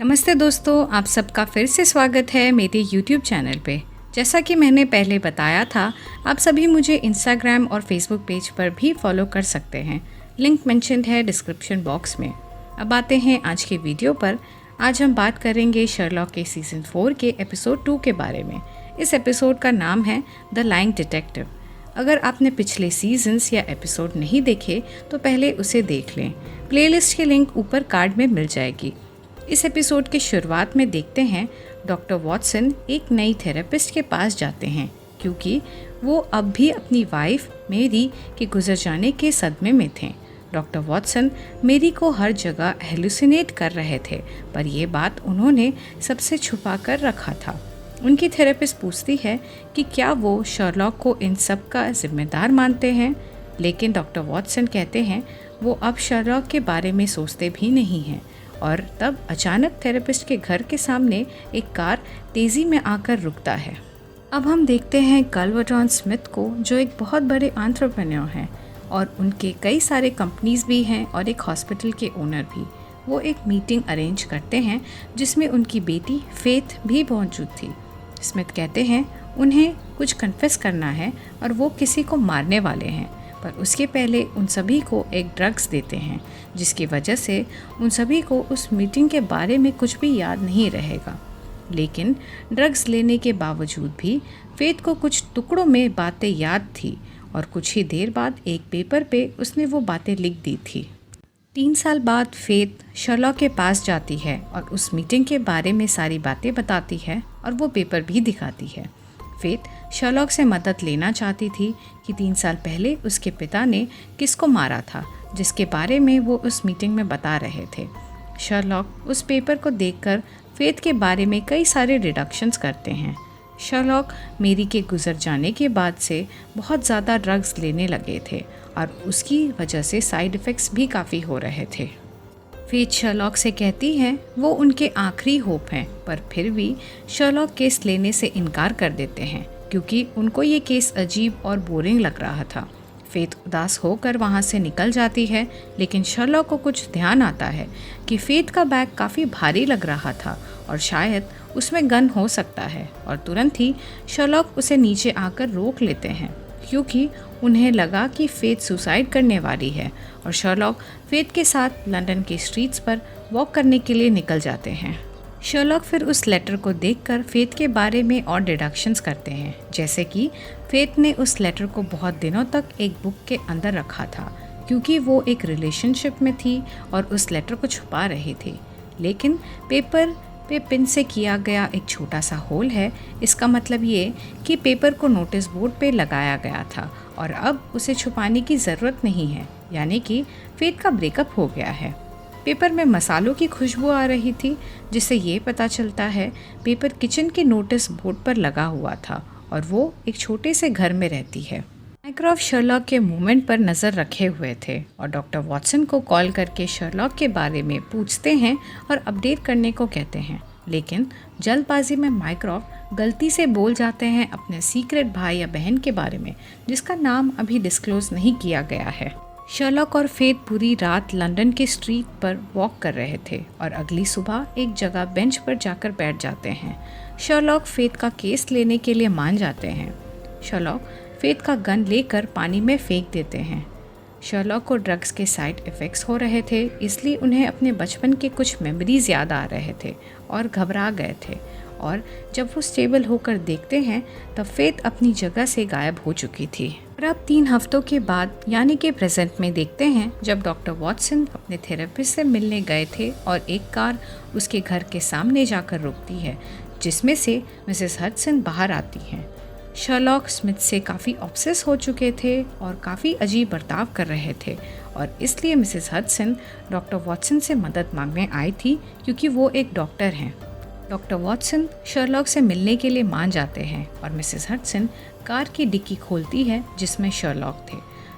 नमस्ते दोस्तों, आप सबका फिर से स्वागत है मेरे YouTube चैनल पे। जैसा कि मैंने पहले बताया था, आप सभी मुझे इंस्टाग्राम और फेसबुक पेज पर भी फॉलो कर सकते हैं। लिंक मेंशन्ड है डिस्क्रिप्शन बॉक्स में। अब आते हैं आज के वीडियो पर। आज हम बात करेंगे शर्लॉक के सीज़न 4 के एपिसोड 2 के बारे में। इस एपिसोड का नाम है द लाइंग डिटेक्टिव। अगर आपने पिछले सीजन्स या एपिसोड नहीं देखे तो पहले उसे देख लें। प्लेलिस्ट की लिंक ऊपर कार्ड में मिल जाएगी। इस एपिसोड की शुरुआत में देखते हैं डॉक्टर वॉटसन एक नई थेरेपिस्ट के पास जाते हैं क्योंकि वो अब भी अपनी वाइफ मेरी के गुजर जाने के सदमे में थे। डॉक्टर वॉटसन मेरी को हर जगह हेलुसिनेट कर रहे थे, पर यह बात उन्होंने सबसे छुपा कर रखा था। उनकी थेरेपिस्ट पूछती है कि क्या वो शर्लॉक को इन सब का जिम्मेदार मानते हैं, लेकिन डॉक्टर वॉटसन कहते हैं वो अब शर्लॉक के बारे में सोचते भी नहीं हैं। और तब अचानक थेरेपिस्ट के घर के सामने एक कार तेज़ी में आकर रुकता है। अब हम देखते हैं गलवर्टन स्मिथ को, जो एक बहुत बड़े एंटरप्रेन्योर हैं और उनके कई सारे कंपनीज भी हैं और एक हॉस्पिटल के ओनर भी। वो एक मीटिंग अरेंज करते हैं जिसमें उनकी बेटी फेथ भी मौजूद थी। स्मिथ कहते हैं उन्हें कुछ कन्फेस करना है और वो किसी को मारने वाले हैं, पर उसके पहले उन सभी को एक ड्रग्स देते हैं जिसकी वजह से उन सभी को उस मीटिंग के बारे में कुछ भी याद नहीं रहेगा। लेकिन ड्रग्स लेने के बावजूद भी फेथ को कुछ टुकड़ों में बातें याद थी और कुछ ही देर बाद एक पेपर पे उसने वो बातें लिख दी थी। 3 साल बाद फेथ शर्लॉक के पास जाती है और उस मीटिंग के बारे में सारी बातें बताती है और वो पेपर भी दिखाती है। फेथ शर्लॉक से मदद लेना चाहती थी कि 3 साल पहले उसके पिता ने किसको मारा था, जिसके बारे में वो उस मीटिंग में बता रहे थे। शर्लॉक उस पेपर को देखकर फेथ के बारे में कई सारे डिडक्शंस करते हैं। शर्लॉक मेरी के गुजर जाने के बाद से बहुत ज़्यादा ड्रग्स लेने लगे थे और उसकी वजह से साइड इफ़ेक्ट्स भी काफ़ी हो रहे थे। फेथ शर्लॉक से कहती है वो उनके आखिरी होप हैं, पर फिर भी शर्लॉक केस लेने से इनकार कर देते हैं क्योंकि उनको ये केस अजीब और बोरिंग लग रहा था। फेथ उदास होकर वहाँ से निकल जाती है, लेकिन शर्लॉक को कुछ ध्यान आता है कि फेथ का बैग काफ़ी भारी लग रहा था और शायद उसमें गन हो सकता है, और तुरंत ही शर्लॉक उसे नीचे आकर रोक लेते हैं क्योंकि उन्हें लगा कि फेथ सुसाइड करने वाली है। और शर्लॉक फेथ के साथ लंदन के स्ट्रीट्स पर वॉक करने के लिए निकल जाते हैं। शर्लॉक फिर उस लेटर को देखकर फेथ के बारे में और डिडक्शंस करते हैं, जैसे कि फेथ ने उस लेटर को बहुत दिनों तक एक बुक के अंदर रखा था क्योंकि वो एक रिलेशनशिप में थी और उस लेटर को छुपा रही थी। लेकिन पेपर पे पिन से किया गया एक छोटा सा होल है। इसका मतलब ये कि पेपर को नोटिस बोर्ड पे लगाया गया था और अब उसे छुपाने की ज़रूरत नहीं है, यानी कि फेथ का ब्रेकअप हो गया है। पेपर में मसालों की खुशबू आ रही थी, जिससे ये पता चलता है पेपर किचन के नोटिस बोर्ड पर लगा हुआ था और वो एक छोटे से घर में रहती है। माइक्रॉफ्ट शर्लॉक के मूवमेंट पर नज़र रखे हुए थे और डॉक्टर वॉटसन को कॉल करके शर्लॉक के बारे में पूछते हैं और अपडेट करने को कहते हैं, लेकिन जल्दबाजी में माइक्रॉफ्ट गलती से बोल जाते हैं अपने सीक्रेट भाई या बहन के बारे में, जिसका नाम अभी डिस्क्लोज नहीं किया गया है। शर्लॉक और फेथ पूरी रात लंदन के स्ट्रीट पर वॉक कर रहे थे और अगली सुबह एक जगह बेंच पर जाकर बैठ जाते हैं। शर्लॉक फेथ का केस लेने के लिए मान जाते हैं। शर्लॉक फेथ का गन लेकर पानी में फेंक देते हैं। शर्लॉक को ड्रग्स के साइड इफ़ेक्ट्स हो रहे थे, इसलिए उन्हें अपने बचपन के कुछ मेमोरीज याद आ रहे थे और घबरा गए थे। और जब वो स्टेबल होकर देखते हैं तब फेथ अपनी जगह से गायब हो चुकी थी। और अब 3 हफ्तों के बाद यानी कि प्रेजेंट में देखते हैं जब डॉक्टर वॉटसन अपने थेरेपिस्ट से मिलने गए थे और एक कार उसके घर के सामने जाकर रुकती है, जिसमें से मिसेस हडसन बाहर आती हैं। शर्लॉक स्मिथ से काफ़ी ऑब्सेस हो चुके थे और काफ़ी अजीब बर्ताव कर रहे थे और इसलिए मिसेस हडसन डॉक्टर वॉटसन से मदद मांगने आई थी क्योंकि वो एक डॉक्टर हैं। डॉक्टर वॉटसन शर्लॉक से मिलने के लिए मान जाते हैं और मिसेस हडसन कार की डिक्की खोलती है जिसमें शर्लॉक थे।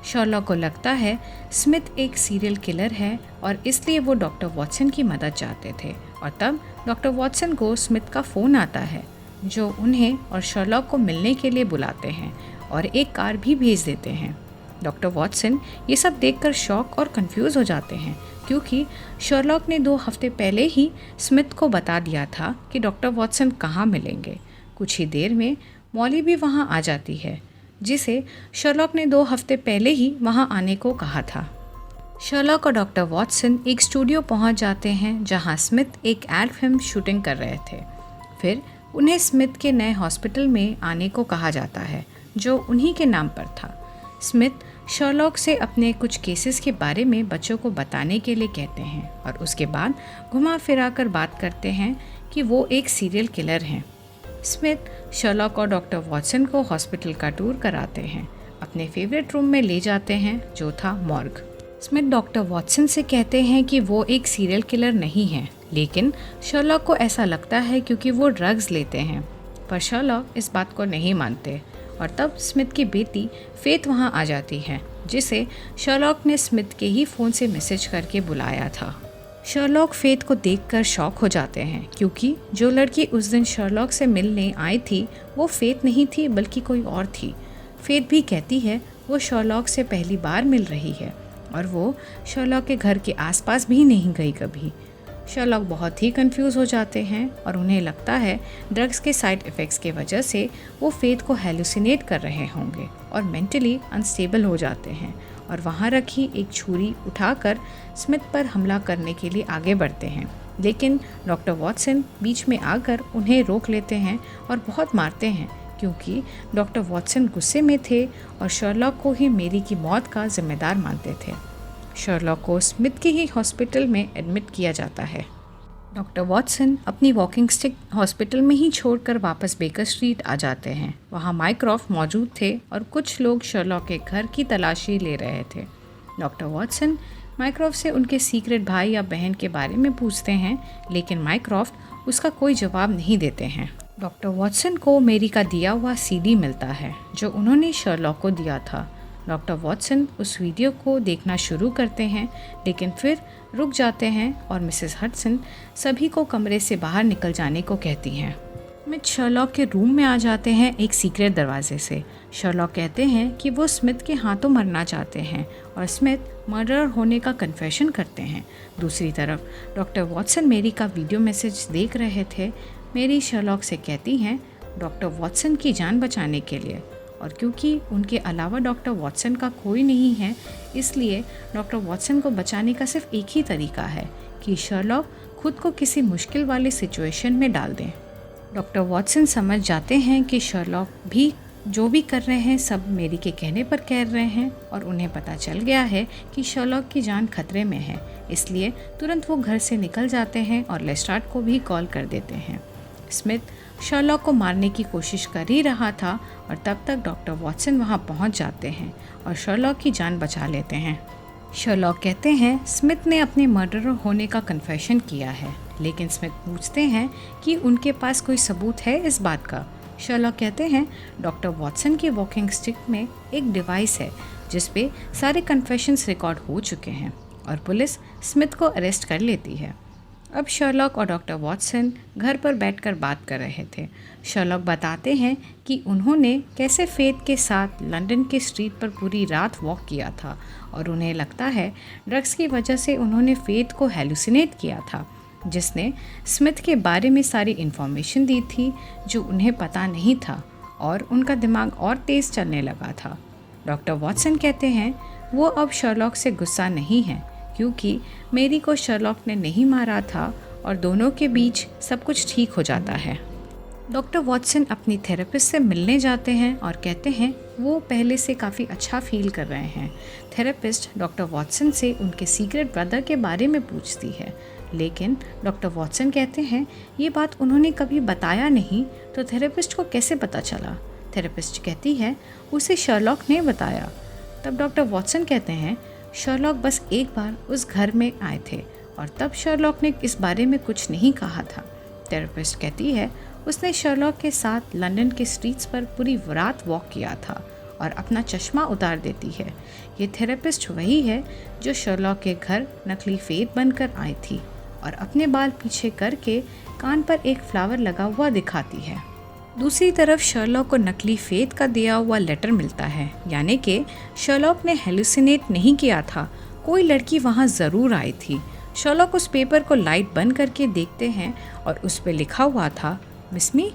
शर्लॉक को लगता है स्मिथ एक सीरियल किलर है और इसलिए वो डॉक्टर वॉटसन की मदद चाहते थे, और तब डॉक्टर वॉटसन को स्मिथ का फ़ोन आता है जो उन्हें और शर्लॉक को मिलने के लिए बुलाते हैं और एक कार भी भेज देते हैं। डॉक्टर वॉटसन ये सब देखकर शॉक और कंफ्यूज हो जाते हैं क्योंकि शर्लॉक ने 2 हफ्ते पहले ही स्मिथ को बता दिया था कि डॉक्टर वॉटसन कहाँ मिलेंगे। कुछ ही देर में मॉली भी वहाँ आ जाती है, जिसे शर्लॉक ने 2 हफ्ते पहले ही वहाँ आने को कहा था। शर्लॉक और डॉक्टर वॉटसन एक स्टूडियो पहुँच जाते हैं जहाँ स्मिथ एक एड फिल्म शूटिंग कर रहे थे। फिर उन्हें स्मिथ के नए हॉस्पिटल में आने को कहा जाता है जो उन्हीं के नाम पर था। स्मिथ शर्लॉक से अपने कुछ केसेस के बारे में बच्चों को बताने के लिए कहते हैं और उसके बाद घुमा फिरा कर बात करते हैं कि वो एक सीरियल किलर हैं। स्मिथ शर्लॉक और डॉक्टर वॉटसन को हॉस्पिटल का टूर कराते हैं, अपने फेवरेट रूम में ले जाते हैं जो था मॉर्ग। स्मिथ डॉक्टर वॉटसन से कहते हैं कि वो एक सीरियल किलर नहीं है, लेकिन शर्लॉक को ऐसा लगता है क्योंकि वो ड्रग्स लेते हैं। पर शर्लॉक इस बात को नहीं मानते और तब स्मिथ की बेटी फेथ वहाँ आ जाती है, जिसे शर्लॉक ने स्मिथ के ही फ़ोन से मैसेज करके बुलाया था। शर्लॉक फेथ को देखकर शॉक हो जाते हैं क्योंकि जो लड़की उस दिन शर्लॉक से मिलने आई थी वो फेथ नहीं थी बल्कि कोई और थी। फेथ भी कहती है वो शर्लॉक से पहली बार मिल रही है और वो शर्लॉक के घर के आसपास भी नहीं गई कभी। शर्लॉक बहुत ही कंफ्यूज हो जाते हैं और उन्हें लगता है ड्रग्स के साइड इफ़ेक्ट्स के वजह से वो फेथ को हेलुसिनेट कर रहे होंगे और मेंटली अनस्टेबल हो जाते हैं और वहाँ रखी एक छुरी उठाकर स्मिथ पर हमला करने के लिए आगे बढ़ते हैं। लेकिन डॉक्टर वॉटसन बीच में आकर उन्हें रोक लेते हैं और बहुत मारते हैं क्योंकि डॉक्टर वॉटसन गुस्से में थे और शर्लॉक को ही मेरी की मौत का जिम्मेदार मानते थे। शर्लॉक को स्मिथ के ही हॉस्पिटल में एडमिट किया जाता है। डॉक्टर वॉटसन अपनी वॉकिंग स्टिक हॉस्पिटल में ही छोड़कर वापस बेकर स्ट्रीट आ जाते हैं। वहाँ माइक्रॉफ्ट मौजूद थे और कुछ लोग शर्लॉक के घर की तलाशी ले रहे थे। डॉक्टर वॉटसन माइक्रॉफ्ट से उनके सीक्रेट भाई या बहन के बारे में पूछते हैं, लेकिन माइक्रॉफ्ट उसका कोई जवाब नहीं देते हैं। डॉक्टर वॉटसन को मेरी का दिया हुआ सीडी मिलता है जो उन्होंने शर्लॉक को दिया था। डॉक्टर वॉटसन उस वीडियो को देखना शुरू करते हैं, लेकिन फिर रुक जाते हैं और मिसेस हडसन सभी को कमरे से बाहर निकल जाने को कहती हैं। स्मिथ शर्लॉक के रूम में आ जाते हैं एक सीक्रेट दरवाजे से। शर्लॉक कहते हैं कि वो स्मिथ के हाथों मरना चाहते हैं और स्मिथ मर्डरर होने का कन्फेशन करते हैं। दूसरी तरफ डॉक्टर वॉटसन मेरी का वीडियो मैसेज देख रहे थे। मेरी शर्लॉक से कहती हैं डॉक्टर वॉटसन की जान बचाने के लिए, और क्योंकि उनके अलावा डॉक्टर वॉटसन का कोई नहीं है इसलिए डॉक्टर वॉटसन को बचाने का सिर्फ एक ही तरीका है कि शर्लॉक खुद को किसी मुश्किल वाली सिचुएशन में डाल दें। डॉक्टर वॉटसन समझ जाते हैं कि शर्लॉक भी जो भी कर रहे हैं सब मेरी के कहने पर कह रहे हैं और उन्हें पता चल गया है कि शर्लॉक की जान खतरे में है, इसलिए तुरंत वो घर से निकल जाते हैं और लेस्ट्राड को भी कॉल कर देते हैं। स्मिथ शर्लॉक को मारने की कोशिश कर ही रहा था और तब तक डॉक्टर वॉटसन वहां पहुंच जाते हैं और शर्लॉक की जान बचा लेते हैं। शर्लॉक कहते हैं स्मिथ ने अपने मर्डरर होने का कन्फेशन किया है, लेकिन स्मिथ पूछते हैं कि उनके पास कोई सबूत है इस बात का। शर्लॉक कहते हैं डॉक्टर वॉटसन की वॉकिंग स्टिक में एक डिवाइस है जिस पे सारे कन्फेशंस रिकॉर्ड हो चुके हैं और पुलिस स्मिथ को अरेस्ट कर लेती है। अब शर्लॉक और डॉक्टर वॉटसन घर पर बैठकर बात कर रहे थे। शर्लॉक बताते हैं कि उन्होंने कैसे फेथ के साथ लंदन के स्ट्रीट पर पूरी रात वॉक किया था और उन्हें लगता है ड्रग्स की वजह से उन्होंने फेथ को हेलुसिनेट किया था, जिसने स्मिथ के बारे में सारी इन्फॉर्मेशन दी थी जो उन्हें पता नहीं था और उनका दिमाग और तेज़ चलने लगा था। डॉक्टर वॉटसन कहते हैं वो अब शर्लॉक से गुस्सा नहीं है क्योंकि मेरी को शर्लॉक ने नहीं मारा था और दोनों के बीच सब कुछ ठीक हो जाता है। डॉक्टर वॉटसन अपनी थेरेपिस्ट से मिलने जाते हैं और कहते हैं वो पहले से काफ़ी अच्छा फील कर रहे हैं। थेरेपिस्ट डॉक्टर वॉटसन से उनके सीक्रेट ब्रदर के बारे में पूछती है, लेकिन डॉक्टर वॉटसन कहते हैं ये बात उन्होंने कभी बताया नहीं, तो थेरेपिस्ट को कैसे पता चला। थेरेपिस्ट कहती है उसे शर्लॉक ने बताया। तब डॉक्टर वॉटसन कहते हैं शर्लॉक बस एक बार उस घर में आए थे और तब शर्लॉक ने इस बारे में कुछ नहीं कहा था। थेरेपिस्ट कहती है उसने शर्लॉक के साथ लंदन के स्ट्रीट्स पर पूरी रात वॉक किया था और अपना चश्मा उतार देती है। ये थेरेपिस्ट वही है जो शर्लॉक के घर नकली फेथ बनकर आई थी और अपने बाल पीछे करके कान पर एक फ्लावर लगा हुआ दिखाती है। दूसरी तरफ शर्लॉक को नकली फेथ का दिया हुआ लेटर मिलता है, यानी कि शर्लॉक ने हेलुसिनेट नहीं किया था, कोई लड़की वहाँ ज़रूर आई थी। शर्लॉक उस पेपर को लाइट बंद करके देखते हैं और उस पे लिखा हुआ था मिस मी।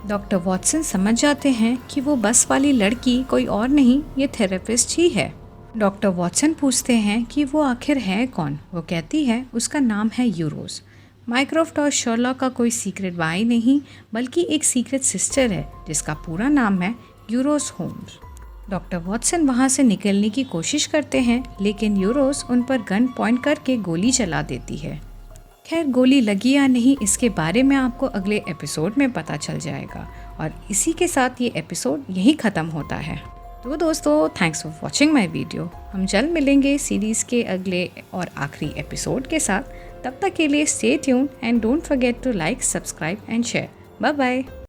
डॉक्टर वॉटसन समझ जाते हैं कि वो बस वाली लड़की कोई और नहीं, ये थेरेपिस्ट ही है। डॉक्टर वॉटसन पूछते हैं कि वो आखिर है कौन। वो कहती है उसका नाम है यूरोस। माइक्रॉफ्ट और शर्लॉक का कोई सीक्रेट भाई नहीं, बल्कि एक सीक्रेट सिस्टर है जिसका पूरा नाम है यूरोस होम्स। डॉक्टर वॉटसन वहाँ से निकलने की कोशिश करते हैं, लेकिन यूरोस उन पर गन पॉइंट करके गोली चला देती है। खैर, गोली लगी या नहीं इसके बारे में आपको अगले एपिसोड में पता चल जाएगा। और इसी के साथ ये एपिसोड यहीं ख़त्म होता है। तो दोस्तों, thanks for watching my video. हम जल्द मिलेंगे सीरीज़ के अगले और आखिरी एपिसोड के साथ। तब तक के लिए stay tuned and don't forget to like, subscribe and share. Bye bye.